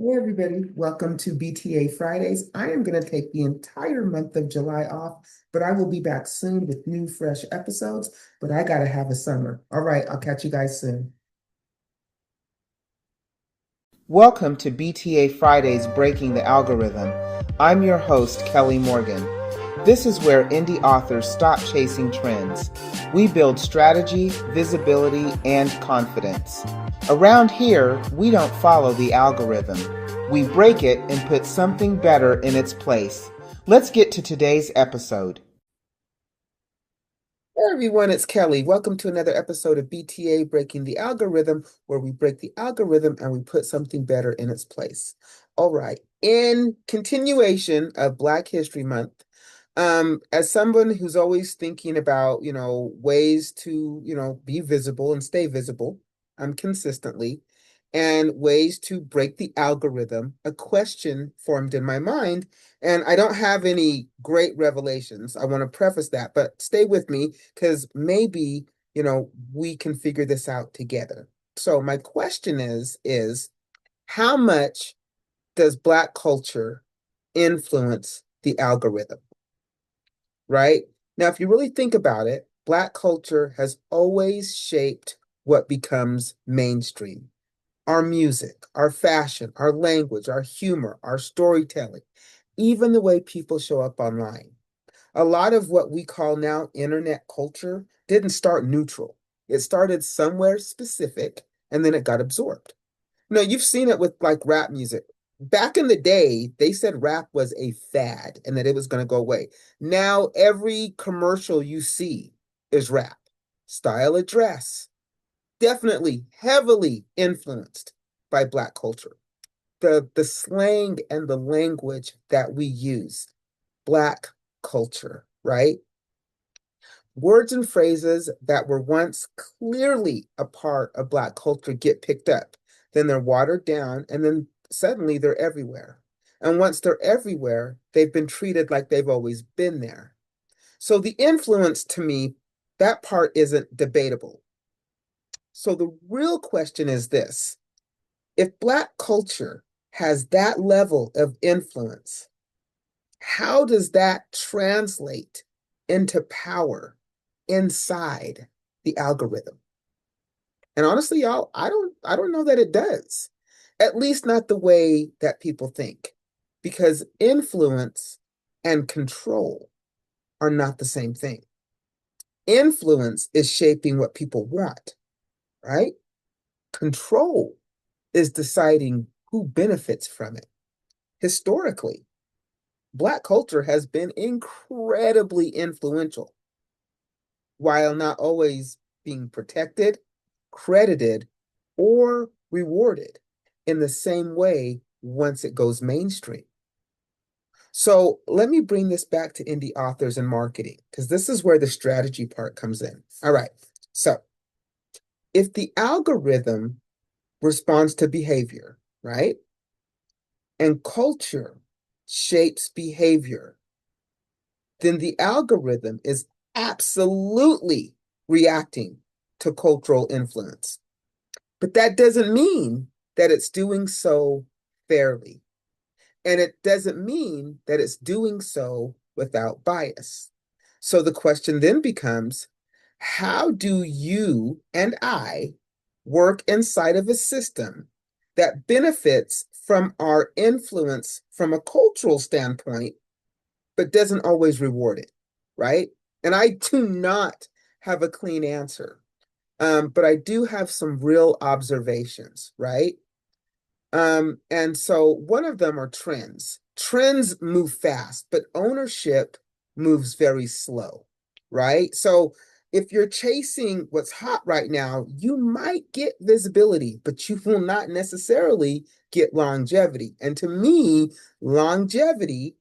Hey everybody, welcome to BTA Fridays. I am going to take the entire month of July off, but I will be back soon with new, fresh episodes. But I got to have a summer. All right, I'll catch you guys soon. Welcome to BTA Fridays Breaking the Algorithm. I'm your host, Kelly Morgan. This is where indie authors stop chasing trends. We build strategy, visibility, and confidence. Around here, we don't follow the algorithm. We break it and put something better in its place. Let's get to today's episode. Hey everyone, it's Kelly. Welcome to another episode of BTA Breaking the Algorithm, where we break the algorithm and we put something better in its place. All right, in continuation of Black History Month, as someone who's always thinking about, ways to, be visible and stay visible, consistently, and ways to break the algorithm, a question formed in my mind. And I don't have any great revelations. I want to preface that, but stay with me because maybe, we can figure this out together. So my question is how much does Black culture influence the algorithm? Right? Now, if you really think about it, Black culture has always shaped what becomes mainstream. Our music, our fashion, our language, our humor, our storytelling, even the way people show up online. A lot of what we call now internet culture didn't start neutral. It started somewhere specific and then it got absorbed. No, you've seen it with like rap music. Back in the day, they said rap was a fad and that it was going to go away. Now, every commercial you see is rap. Style of dress, definitely heavily influenced by Black culture. The slang and the language that we use, Black culture, right? Words and phrases that were once clearly a part of Black culture get picked up. Then they're watered down, and then suddenly they're everywhere. And once they're everywhere, they've been treated like they've always been there. So the influence to me, that part isn't debatable. So the real question is this: if Black culture has that level of influence, how does that translate into power inside the algorithm? And honestly, y'all, I don't know that it does. At least not the way that people think. Because influence and control are not the same thing. Influence is shaping what people want, right? Control is deciding who benefits from it. Historically, Black culture has been incredibly influential while not always being protected, credited, or rewarded in the same way once it goes mainstream. So let me bring this back to indie authors and marketing, because this is where the strategy part comes in. All right. So if the algorithm responds to behavior, right? And culture shapes behavior, then the algorithm is absolutely reacting to cultural influence. But that doesn't mean that it's doing so fairly. And it doesn't mean that it's doing so without bias. So the question then becomes, how do you and I work inside of a system that benefits from our influence from a cultural standpoint, but doesn't always reward it, right? And I do not have a clean answer, but I do have some real observations, right? And so one of them are trends. Trends move fast, but ownership moves very slow, right? So if you're chasing what's hot right now, you might get visibility, but you will not necessarily get longevity. And to me, longevity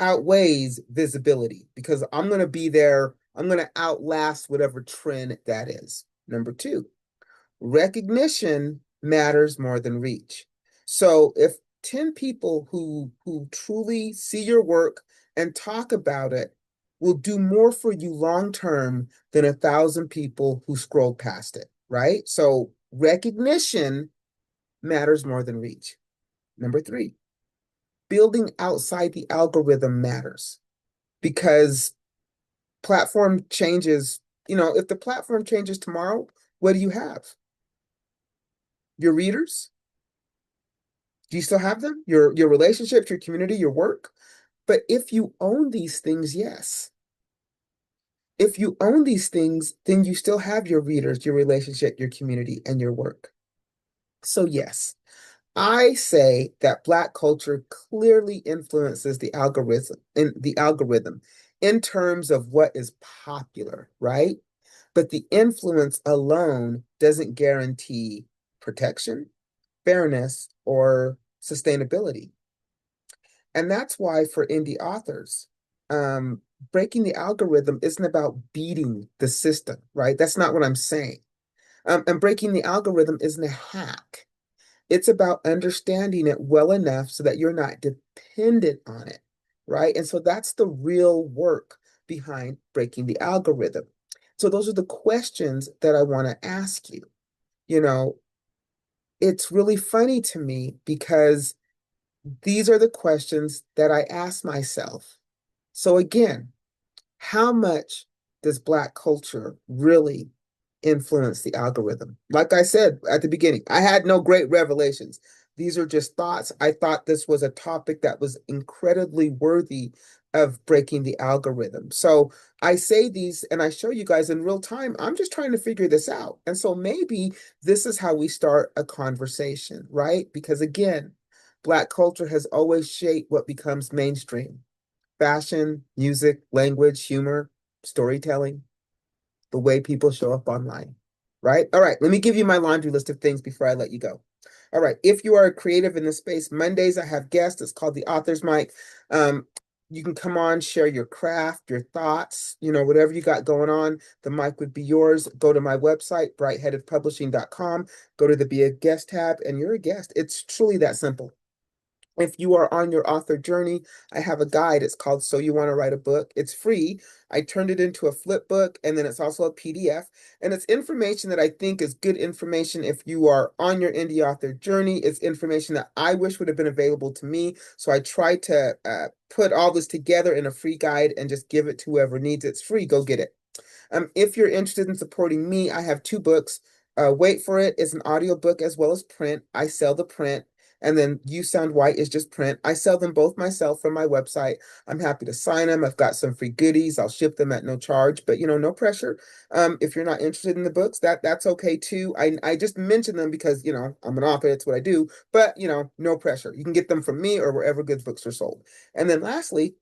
outweighs visibility because I'm going to be there. I'm going to outlast whatever trend that is. Number two, recognition matters more than reach. So if 10 people who truly see your work and talk about it will do more for you long term than 1,000 people who scroll past it, right? So recognition matters more than reach. Number three, building outside the algorithm matters because platform changes, if the platform changes tomorrow, what do you have? Your readers? Do you still have them? Your relationships, your community, your work? But if you own these things, yes. If you own these things, then you still have your readers, your relationship, your community, and your work. So yes, I say that Black culture clearly influences the algorithm in terms of what is popular, right? But the influence alone doesn't guarantee protection, fairness, or sustainability. And that's why for indie authors, um, breaking the algorithm isn't about beating the system, right? That's not what I'm saying. And breaking the algorithm isn't a hack. It's about understanding it well enough so that you're not dependent on it, right? And so that's the real work behind breaking the algorithm. So those are the questions that I want to ask you. You know, it's really funny to me because these are the questions that I ask myself. So again, how much does Black culture really influence the algorithm? Like I said at the beginning, I had no great revelations. These are just thoughts. I thought this was a topic that was incredibly worthy of breaking the algorithm. So I say these and I show you guys in real time. I'm just trying to figure this out. And so maybe this is how we start a conversation, right? Because again, Black culture has always shaped what becomes mainstream: fashion, music, language, humor, storytelling, the way people show up online, right? All right, let me give you my laundry list of things before I let you go. All right, if you are a creative in this space, Mondays I have guests. It's called the Author's Mic. You can come on, share your craft, your thoughts, whatever you got going on. The mic would be yours. Go to my website, brightheadedpublishing.com. Go to the Be a Guest tab, and you're a guest. It's truly that simple. If you are on your author journey, I have a guide. It's called So You Want to Write a Book. It's free. I turned it into a flip book, and then it's also a PDF. And it's information that I think is good information if you are on your indie author journey. It's information that I wish would have been available to me. So I tried to put all this together in a free guide and just give it to whoever needs it. It's free. Go get it. If you're interested in supporting me, I have two books. Wait for It is an audiobook as well as print. I sell the print. And then You Sound White is just print. I sell them both myself from my website. I'm happy to sign them. I've got some free goodies. I'll ship them at no charge, but no pressure. If you're not interested in the books, that's okay too. I just mention them because I'm an author. It's what I do. But no pressure. You can get them from me or wherever good books are sold. And then lastly,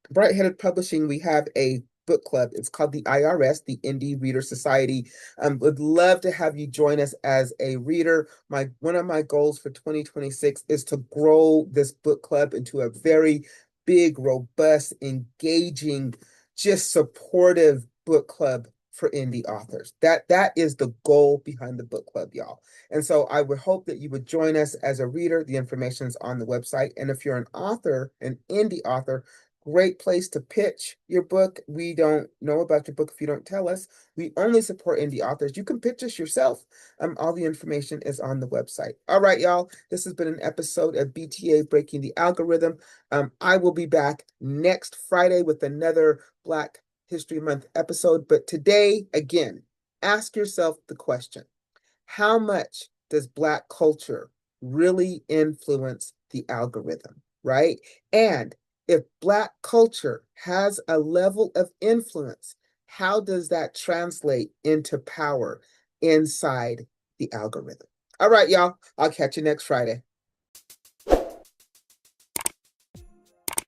Bright-Headed Publishing, we have a book club. It's called the IRS, the Indie Reader Society. Would love to have you join us as a reader. One of my goals for 2026 is to grow this book club into a very big, robust, engaging, just supportive book club for indie authors. That is the goal behind the book club, y'all. And so I would hope that you would join us as a reader. The information is on the website. And if you're an author, an indie author, great place to pitch your book. We don't know about your book if you don't tell us. We only support indie authors. You can pitch us yourself. All the information is on the website. All right, y'all. This has been an episode of BTA Breaking the Algorithm. I will be back next Friday with another Black History Month episode. But today, again, ask yourself the question: how much does Black culture really influence the algorithm, right? And if Black culture has a level of influence, how does that translate into power inside the algorithm? All right, y'all. I'll catch you next Friday.